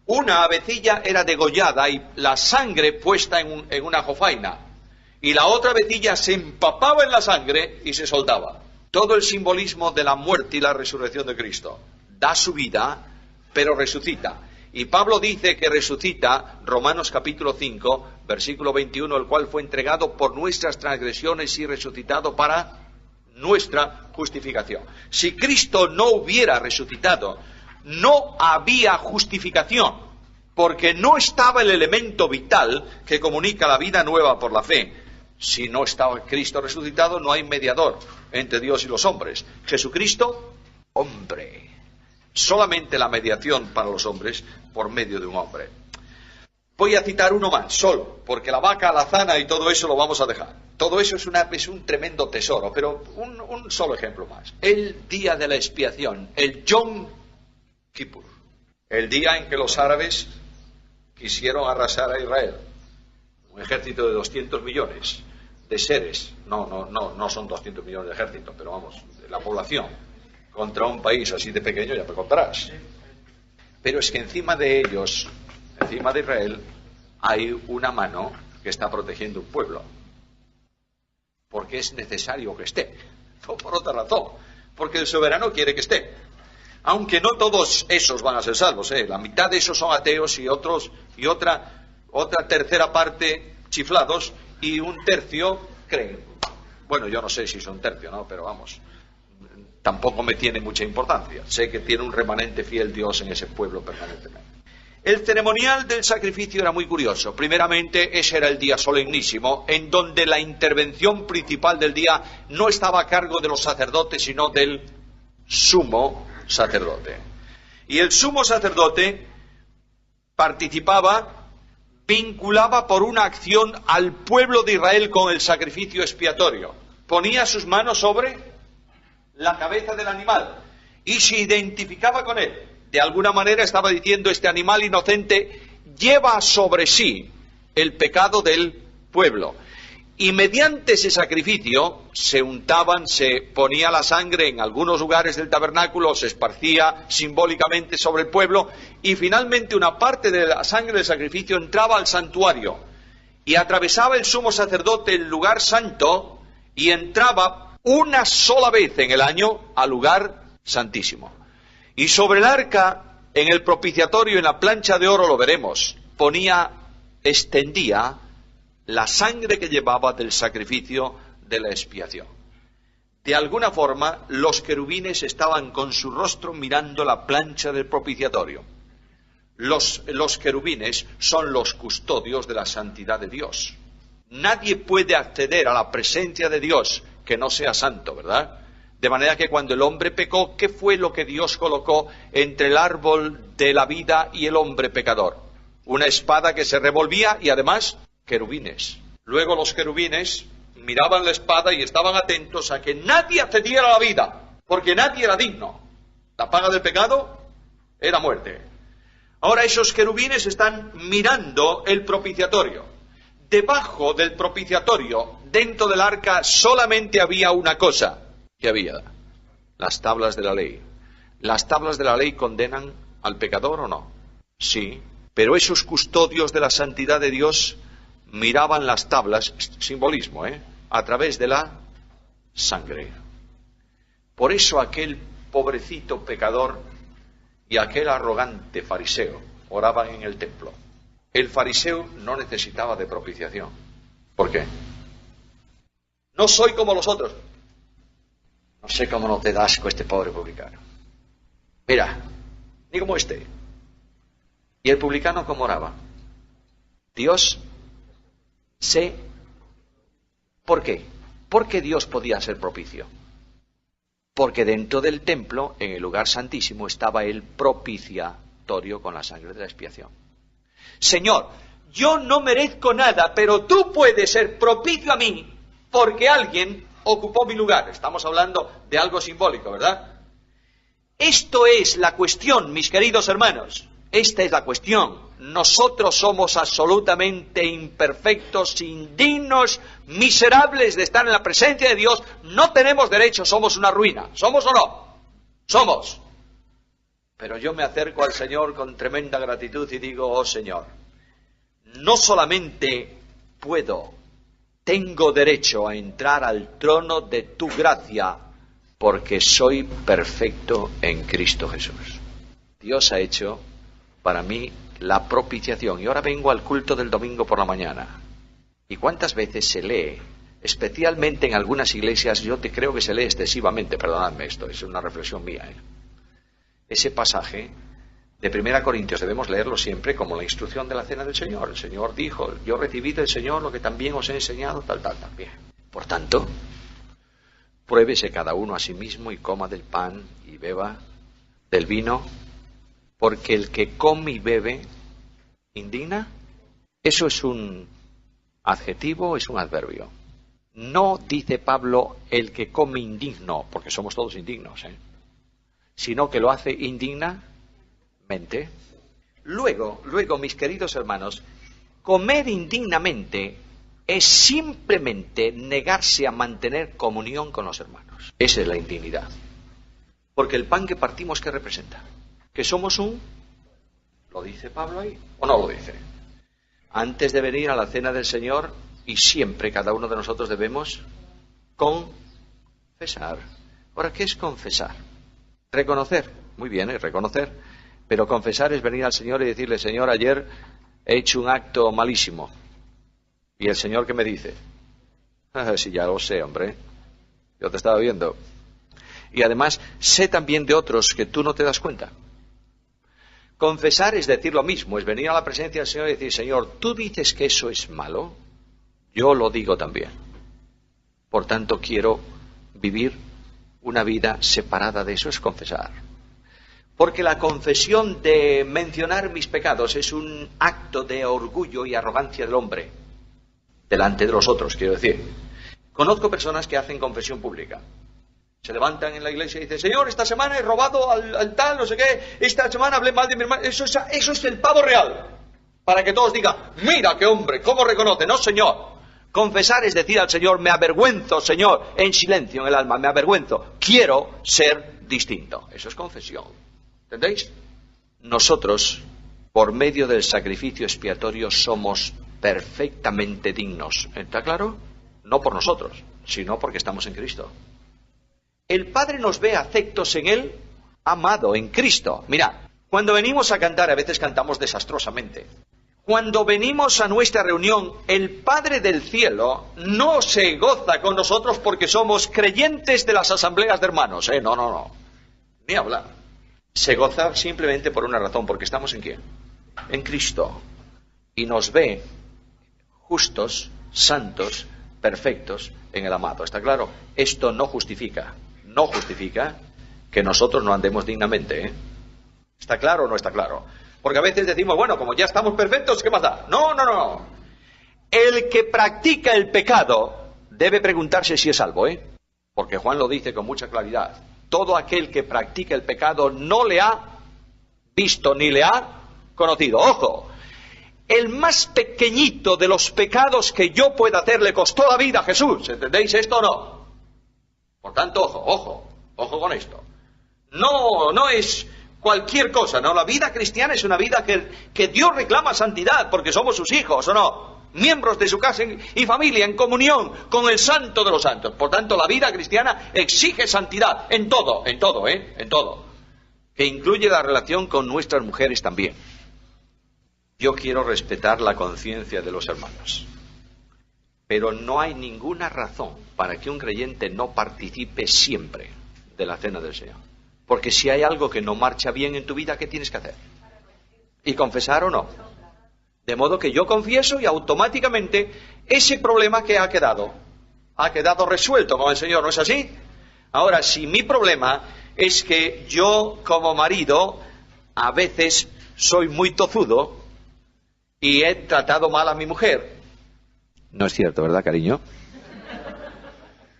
Una avecilla era degollada y la sangre puesta en una jofaina. Y la otra avecilla se empapaba en la sangre y se soltaba. Todo el simbolismo de la muerte y la resurrección de Cristo. Da su vida, pero resucita. Y Pablo dice que resucita, Romanos capítulo 5, versículo 21, el cual fue entregado por nuestras transgresiones y resucitado para nuestra justificación. Si Cristo no hubiera resucitado, no había justificación, porque no estaba el elemento vital que comunica la vida nueva por la fe. Si no estaba Cristo resucitado, no hay mediador entre Dios y los hombres. Jesucristo, hombre. Solamente la mediación para los hombres por medio de un hombre. Voy a citar uno más, solo, porque la vaca alazana y todo eso lo vamos a dejar. Todo eso es un tremendo tesoro, pero un solo ejemplo más. El día de la expiación, el Yom Kippur, el día en que los árabes quisieron arrasar a Israel. Un ejército de 200 millones de seres, no son 200 millones de ejércitos, pero vamos, la población. Contra un país así de pequeño ya te contarás. Pero es que encima de ellos, encima de Israel, hay una mano que está protegiendo un pueblo. Porque es necesario que esté. No por otra razón. Porque el soberano quiere que esté. Aunque no todos esos van a ser salvos. La mitad de esos son ateos y otra tercera parte chiflados y un tercio creen. Bueno, yo no sé si son tercio, ¿no? Pero vamos. Tampoco me tiene mucha importancia. Sé que tiene un remanente fiel Dios en ese pueblo permanentemente. El ceremonial del sacrificio era muy curioso. Primeramente, ese era el día solemnísimo, en donde la intervención principal del día no estaba a cargo de los sacerdotes, sino del sumo sacerdote. Y el sumo sacerdote participaba, vinculaba por una acción al pueblo de Israel con el sacrificio expiatorio. Ponía sus manos sobre la cabeza del animal y se identificaba con él. De alguna manera estaba diciendo: este animal inocente lleva sobre sí el pecado del pueblo. Y mediante ese sacrificio se untaban, se ponía la sangre en algunos lugares del tabernáculo, se esparcía simbólicamente sobre el pueblo, y finalmente una parte de la sangre del sacrificio entraba al santuario y atravesaba el sumo sacerdote el lugar santo y entraba una sola vez en el año al lugar santísimo. Y sobre el arca, en el propiciatorio, en la plancha de oro, lo veremos, extendía la sangre que llevaba del sacrificio de la expiación. De alguna forma, los querubines estaban con su rostro mirando la plancha del propiciatorio. Los querubines son los custodios de la santidad de Dios. Nadie puede acceder a la presencia de Dios que no sea santo, ¿verdad? De manera que cuando el hombre pecó, ¿qué fue lo que Dios colocó entre el árbol de la vida y el hombre pecador? Una espada que se revolvía y además querubines. Luego los querubines miraban la espada y estaban atentos a que nadie accediera a la vida, porque nadie era digno. La paga del pecado era muerte. Ahora esos querubines están mirando el propiciatorio. Debajo del propiciatorio, dentro del arca, solamente había una cosa. ¿Qué había? Las tablas de la ley. ¿Las tablas de la ley condenan al pecador o no? Sí, pero esos custodios de la santidad de Dios miraban las tablas, simbolismo, a través de la sangre. Por eso aquel pobrecito pecador y aquel arrogante fariseo oraban en el templo. El fariseo no necesitaba de propiciación. ¿Por qué? No soy como los otros. No sé cómo no te da asco este pobre publicano. Mira, ni como este. ¿Y el publicano cómo oraba? Dios sé. ¿Por qué? ¿Por qué Dios podía ser propicio? Porque dentro del templo, en el lugar santísimo, estaba el propiciatorio con la sangre de la expiación. Señor, yo no merezco nada, pero tú puedes ser propicio a mí porque alguien ocupó mi lugar. Estamos hablando de algo simbólico, ¿verdad? Esto es la cuestión, mis queridos hermanos. Esta es la cuestión. Nosotros somos absolutamente imperfectos, indignos, miserables de estar en la presencia de Dios. No tenemos derecho, somos una ruina. ¿Somos o no? Somos. Pero yo me acerco al Señor con tremenda gratitud y digo, oh Señor, no solamente tengo derecho a entrar al trono de tu gracia, porque soy perfecto en Cristo Jesús. Dios ha hecho para mí la propiciación. Y ahora vengo al culto del domingo por la mañana. ¿Y cuántas veces se lee? Especialmente en algunas iglesias, yo creo que se lee excesivamente, perdonadme, esto es una reflexión mía. Ese pasaje de 1 Corintios debemos leerlo siempre como la instrucción de la cena del Señor. El Señor dijo, yo recibí del Señor lo que también os he enseñado, tal, también. Por tanto, pruébese cada uno a sí mismo y coma del pan y beba del vino, porque el que come y bebe indigna. Eso es un adjetivo, es un adverbio. No dice Pablo el que come indigno, porque somos todos indignos, sino que lo hace indignamente. Luego, mis queridos hermanos, comer indignamente es simplemente negarse a mantener comunión con los hermanos. Esa es la indignidad. Porque el pan que partimos, ¿qué representa? Que somos ¿lo dice Pablo ahí o no lo dice? Antes de venir a la cena del Señor, y siempre cada uno de nosotros debemos confesar. Ahora, ¿qué es confesar? Reconocer. Muy bien, es reconocer. Pero confesar es venir al Señor y decirle, Señor, ayer he hecho un acto malísimo. ¿Y el Señor qué me dice? Sí, ya lo sé, hombre. Yo te estaba viendo. Y además, sé también de otros que tú no te das cuenta. Confesar es decir lo mismo, es venir a la presencia del Señor y decir, Señor, tú dices que eso es malo, yo lo digo también. Por tanto, quiero vivir una vida separada de eso, es confesar. Porque la confesión de mencionar mis pecados es un acto de orgullo y arrogancia del hombre, delante de los otros, quiero decir. Conozco personas que hacen confesión pública. Se levantan en la iglesia y dicen, Señor, esta semana he robado al tal, no sé qué, esta semana hablé mal de mi hermano. Eso es el pavo real. Para que todos digan, mira qué hombre, cómo reconoce. No, Señor. Confesar es decir al Señor, me avergüenzo, Señor, en silencio en el alma, me avergüenzo. Quiero ser distinto. Eso es confesión. ¿Entendéis? Nosotros, por medio del sacrificio expiatorio, somos perfectamente dignos. ¿Está claro? No por nosotros, sino porque estamos en Cristo. El Padre nos ve afectos en Él, amado, en Cristo. Mira, cuando venimos a cantar, a veces cantamos desastrosamente. Cuando venimos a nuestra reunión, el Padre del Cielo no se goza con nosotros porque somos creyentes de las asambleas de hermanos. No. Ni hablar. Se goza simplemente por una razón, porque estamos ¿en quién? En Cristo. Y nos ve justos, santos, perfectos en el amado. ¿Está claro? Esto no justifica que nosotros no andemos dignamente. ¿Está claro o no está claro? Porque a veces decimos, bueno, como ya estamos perfectos, ¿qué más da? No. El que practica el pecado debe preguntarse si es salvo, Porque Juan lo dice con mucha claridad. Todo aquel que practica el pecado no le ha visto ni le ha conocido. ¡Ojo! El más pequeñito de los pecados que yo pueda hacer le costó la vida a Jesús. ¿Entendéis esto o no? Por tanto, ojo con esto. No es cualquier cosa, ¿no? La vida cristiana es una vida que Dios reclama santidad, porque somos sus hijos, ¿o no? Miembros de su casa y familia, en comunión con el santo de los santos. Por tanto, la vida cristiana exige santidad en todo, en todo. Que incluye la relación con nuestras mujeres también. Yo quiero respetar la conciencia de los hermanos. Pero no hay ninguna razón para que un creyente no participe siempre de la cena del Señor. Porque si hay algo que no marcha bien en tu vida, ¿qué tienes que hacer? ¿Y confesar o no? De modo que yo confieso y automáticamente ese problema que ha quedado resuelto con el Señor, ¿no es así? Ahora, si mi problema es que yo como marido a veces soy muy tozudo y he tratado mal a mi mujer. No es cierto, ¿verdad, cariño?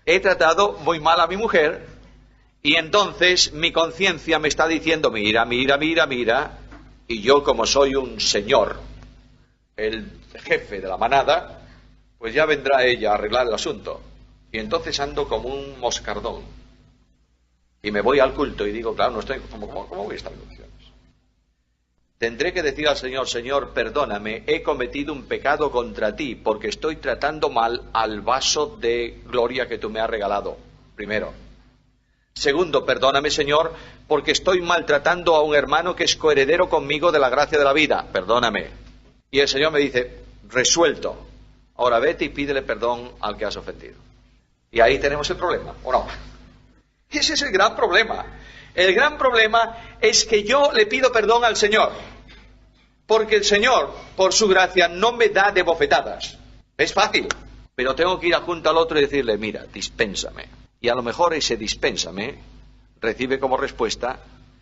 He tratado muy mal a mi mujer y entonces mi conciencia me está diciendo, mira, y yo como soy un señor, el jefe de la manada, pues ya vendrá ella a arreglar el asunto. Y entonces ando como un moscardón. Y me voy al culto y digo, claro, no estoy, ¿cómo voy a estar en funciones? Tendré que decir al Señor, Señor, perdóname, he cometido un pecado contra ti, porque estoy tratando mal al vaso de gloria que tú me has regalado, primero. Segundo, perdóname, Señor, porque estoy maltratando a un hermano que es coheredero conmigo de la gracia de la vida, perdóname. Y el Señor me dice, resuelto, ahora vete y pídele perdón al que has ofendido. Y ahí tenemos el problema, ¿o no? Ese es el gran problema. El gran problema es que yo le pido perdón al Señor, porque el Señor, por su gracia, no me da de bofetadas. Es fácil, pero tengo que ir junto al otro y decirle, mira, dispénsame. Y a lo mejor ese dispénsame recibe como respuesta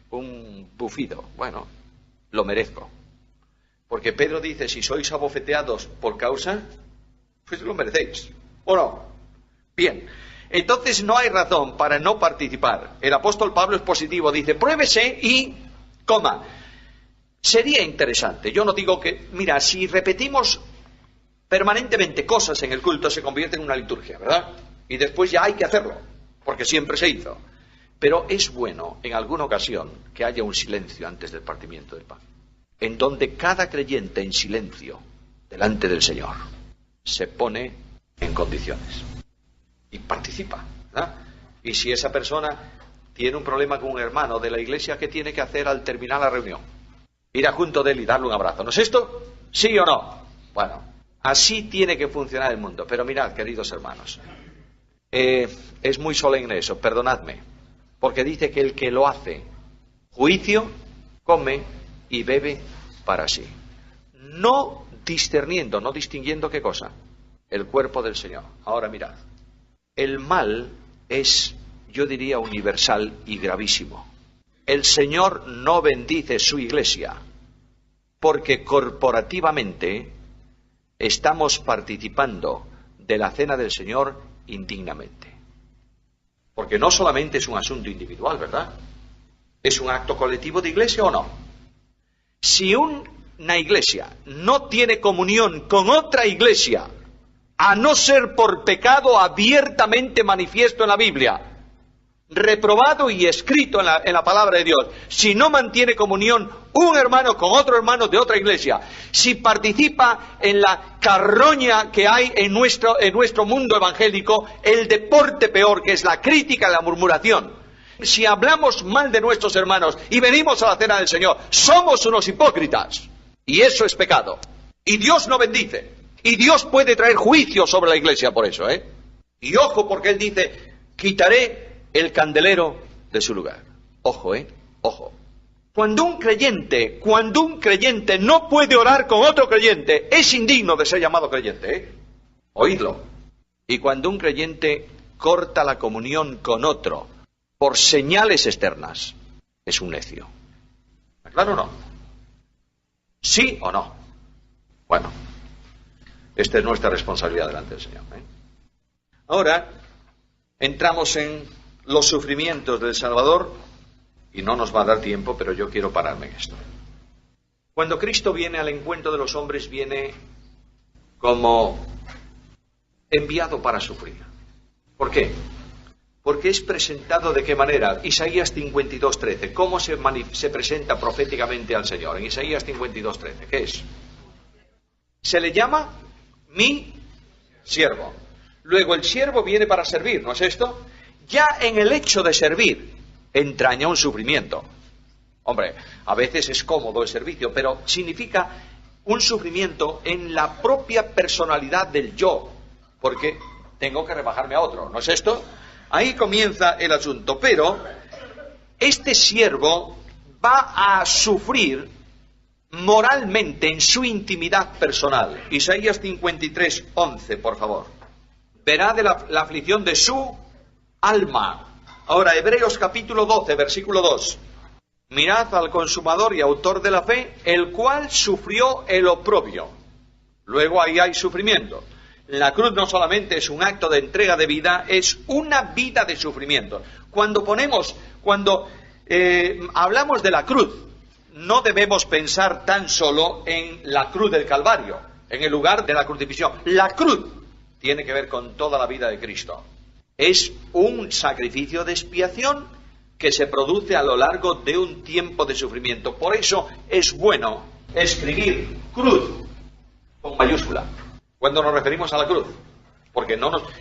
un bufido. Bueno, lo merezco. Porque Pedro dice, si sois abofeteados por causa, pues lo merecéis, ¿o no? Bien, entonces no hay razón para no participar. El apóstol Pablo es positivo, dice, pruébese y coma. Sería interesante, yo no digo que, mira, si repetimos permanentemente cosas en el culto se convierte en una liturgia, ¿verdad? Y después ya hay que hacerlo, porque siempre se hizo. Pero es bueno en alguna ocasión que haya un silencio antes del partimiento del pan, en donde cada creyente en silencio delante del Señor se pone en condiciones y participa, ¿verdad? Y si esa persona tiene un problema con un hermano de la iglesia, ¿qué tiene que hacer al terminar la reunión? Ir a junto de él y darle un abrazo. ¿No es esto? ¿Sí o no? Bueno, así tiene que funcionar el mundo. Pero mirad, queridos hermanos, es muy solemne eso, perdonadme, porque dice que el que lo hace juicio, come y bebe para sí, no discerniendo, no distinguiendo qué cosa, el cuerpo del Señor. Ahora mirad, el mal es, yo diría, universal y gravísimo. El Señor no bendice su iglesia porque corporativamente estamos participando de la cena del Señor indignamente. Porque no solamente es un asunto individual, ¿verdad? ¿Es un acto colectivo de iglesia o no? Si una iglesia no tiene comunión con otra iglesia, a no ser por pecado abiertamente manifiesto en la Biblia, reprobado y escrito en la palabra de Dios, si no mantiene comunión un hermano con otro hermano de otra iglesia, si participa en la carroña que hay en nuestro mundo evangélico, el deporte peor, que es la crítica y la murmuración, si hablamos mal de nuestros hermanos y venimos a la cena del Señor, somos unos hipócritas, y eso es pecado. Y Dios no bendice. Y Dios puede traer juicio sobre la iglesia por eso, ¿eh? Y ojo, porque Él dice, quitaré el candelero de su lugar. Ojo, ojo. Cuando un creyente no puede orar con otro creyente, es indigno de ser llamado creyente, ¿eh? Oídlo. Y cuando un creyente corta la comunión con otro por señales externas, es un necio. ¿Está claro o no? ¿Sí o no? Bueno, esta es nuestra responsabilidad delante del Señor, ¿eh? Ahora, entramos en los sufrimientos del Salvador, y no nos va a dar tiempo, pero yo quiero pararme en esto. Cuando Cristo viene al encuentro de los hombres, viene como enviado para sufrir. ¿Por qué? Porque es presentado ¿de qué manera? Isaías 52:13. ¿Cómo se presenta proféticamente al Señor? En Isaías 52:13. ¿Qué es? Se le llama mi siervo. Luego el siervo viene para servir, ¿no es esto? Ya en el hecho de servir entraña un sufrimiento. Hombre, a veces es cómodo el servicio, pero significa un sufrimiento en la propia personalidad del yo, porque tengo que rebajarme a otro, ¿no es esto? Ahí comienza el asunto, pero este siervo va a sufrir moralmente en su intimidad personal. Isaías 53:11, por favor. Verá de la aflicción de su alma. Ahora, Hebreos capítulo 12, versículo 2. Mirad al consumador y autor de la fe, el cual sufrió el oprobio. Luego ahí hay sufrimiento. La cruz no solamente es un acto de entrega de vida, es una vida de sufrimiento. Cuando hablamos de la cruz, no debemos pensar tan solo en la cruz del Calvario, en el lugar de la crucifixión. La cruz tiene que ver con toda la vida de Cristo. Es un sacrificio de expiación que se produce a lo largo de un tiempo de sufrimiento. Por eso es bueno escribir cruz con mayúscula cuando nos referimos a la cruz. Porque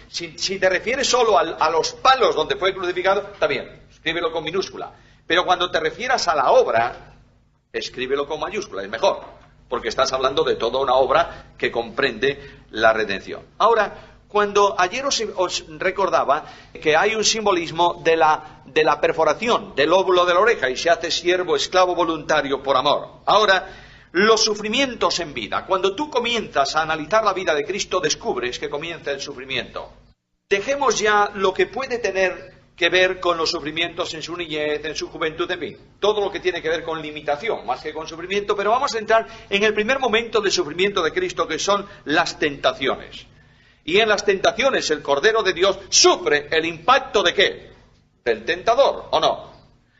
si te refieres solo a los palos donde fue crucificado, está bien, escríbelo con minúscula. Pero cuando te refieras a la obra, escríbelo con mayúscula, es mejor, porque estás hablando de toda una obra que comprende la redención. Ahora, cuando ayer os recordaba que hay un simbolismo de la perforación del óvulo de la oreja y se hace siervo, esclavo voluntario por amor. Ahora, los sufrimientos en vida. Cuando tú comienzas a analizar la vida de Cristo, descubres que comienza el sufrimiento. Dejemos ya lo que puede tener que ver con los sufrimientos en su niñez, en su juventud, en fin, todo lo que tiene que ver con limitación, más que con sufrimiento, pero vamos a entrar en el primer momento del sufrimiento de Cristo, que son las tentaciones. Y en las tentaciones el Cordero de Dios sufre el impacto ¿de qué? Del tentador, ¿o no?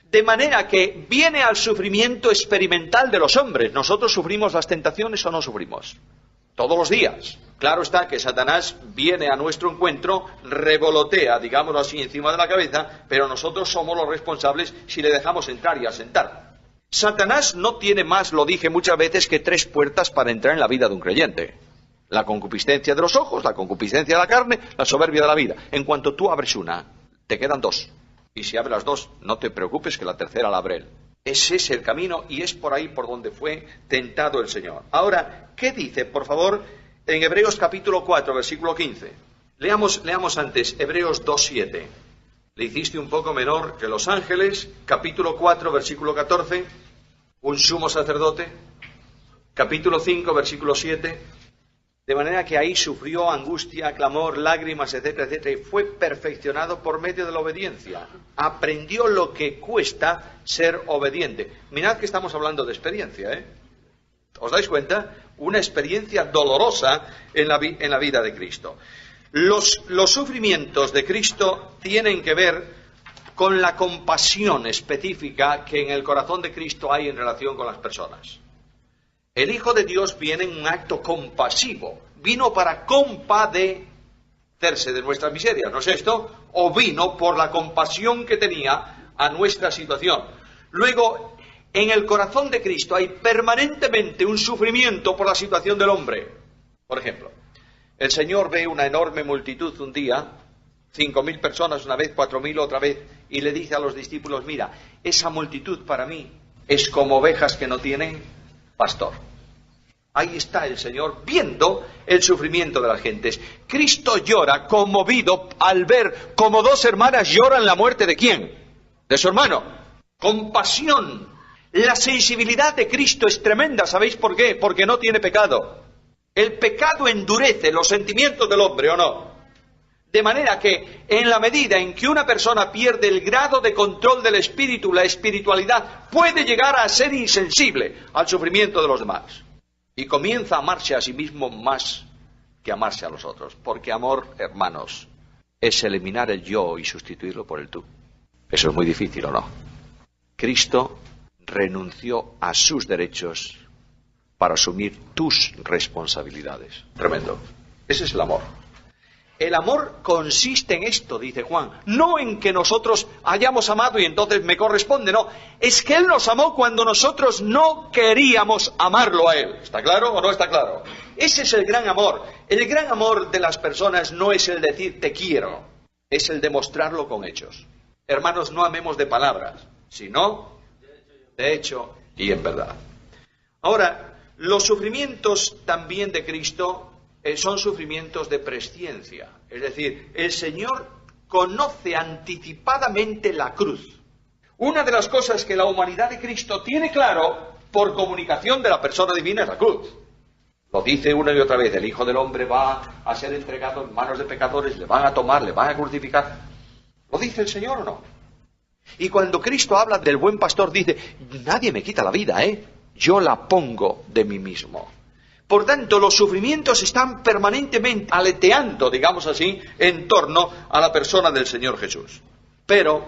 De manera que viene al sufrimiento experimental de los hombres. ¿Nosotros sufrimos las tentaciones o no sufrimos? Todos los días. Claro está que Satanás viene a nuestro encuentro, revolotea, digámoslo así, encima de la cabeza, pero nosotros somos los responsables si le dejamos entrar y asentar. Satanás no tiene más, lo dije muchas veces, que 3 puertas para entrar en la vida de un creyente. La concupiscencia de los ojos, la concupiscencia de la carne, la soberbia de la vida. En cuanto tú abres una, te quedan 2. Y si abres las 2, no te preocupes que la tercera la abre él. Ese es el camino y es por ahí por donde fue tentado el Señor. Ahora, ¿qué dice, por favor, en Hebreos capítulo 4, versículo 15? Leamos antes, Hebreos 2:7. Le hiciste un poco menor que los ángeles, capítulo 4, versículo 14, un sumo sacerdote, capítulo 5, versículo 7... De manera que ahí sufrió angustia, clamor, lágrimas, etcétera, etcétera, y fue perfeccionado por medio de la obediencia. Aprendió lo que cuesta ser obediente. Mirad que estamos hablando de experiencia, ¿eh? ¿Os dais cuenta? Una experiencia dolorosa en la vida de Cristo. Los sufrimientos de Cristo tienen que ver con la compasión específica que en el corazón de Cristo hay en relación con las personas. El Hijo de Dios viene en un acto compasivo. Vino para compadecerse de nuestra miseria, ¿no es esto? O vino por la compasión que tenía a nuestra situación. Luego, en el corazón de Cristo hay permanentemente un sufrimiento por la situación del hombre. Por ejemplo, el Señor ve una enorme multitud un día, 5.000 personas una vez, 4.000 otra vez, y le dice a los discípulos, mira, esa multitud para mí es como ovejas que no tienen pastor. Ahí está el Señor viendo el sufrimiento de las gentes. Cristo llora conmovido al ver cómo dos hermanas lloran la muerte ¿de quién? De su hermano. Compasión. La sensibilidad de Cristo es tremenda. ¿Sabéis por qué? Porque no tiene pecado. El pecado endurece los sentimientos del hombre, ¿o no? De manera que en la medida en que una persona pierde el grado de control del espíritu, la espiritualidad, puede llegar a ser insensible al sufrimiento de los demás. Y comienza a amarse a sí mismo más que amarse a los otros. Porque amor, hermanos, es eliminar el yo y sustituirlo por el tú. Eso es muy difícil, ¿o no? Cristo renunció a sus derechos para asumir tus responsabilidades. Tremendo. Ese es el amor. El amor consiste en esto, dice Juan, no en que nosotros hayamos amado y entonces me corresponde, no. Es que Él nos amó cuando nosotros no queríamos amarlo a Él. ¿Está claro o no está claro? Ese es el gran amor. El gran amor de las personas no es el decir te quiero, es el demostrarlo con hechos. Hermanos, no amemos de palabras, sino de hecho y en verdad. Ahora, los sufrimientos también de Cristo son sufrimientos de presciencia. Es decir, el Señor conoce anticipadamente la cruz. Una de las cosas que la humanidad de Cristo tiene claro por comunicación de la persona divina es la cruz. Lo dice una y otra vez, el Hijo del Hombre va a ser entregado en manos de pecadores, le van a tomar, le van a crucificar. ¿Lo dice el Señor o no? Y cuando Cristo habla del buen pastor dice, nadie me quita la vida, yo la pongo de mí mismo. Por tanto, los sufrimientos están permanentemente aleteando, digamos así, en torno a la persona del Señor Jesús. Pero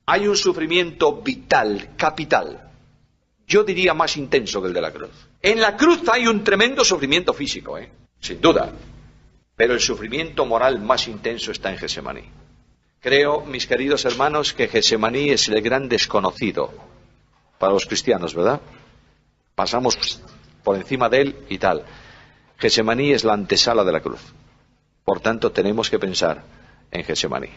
hay un sufrimiento vital, capital. Yo diría más intenso que el de la cruz. En la cruz hay un tremendo sufrimiento físico, sin duda. Pero el sufrimiento moral más intenso está en Getsemaní. Creo, mis queridos hermanos, que Getsemaní es el gran desconocido para los cristianos, ¿verdad? Pasamos por encima de él y tal. Getsemaní es la antesala de la cruz. Por tanto, tenemos que pensar en Getsemaní.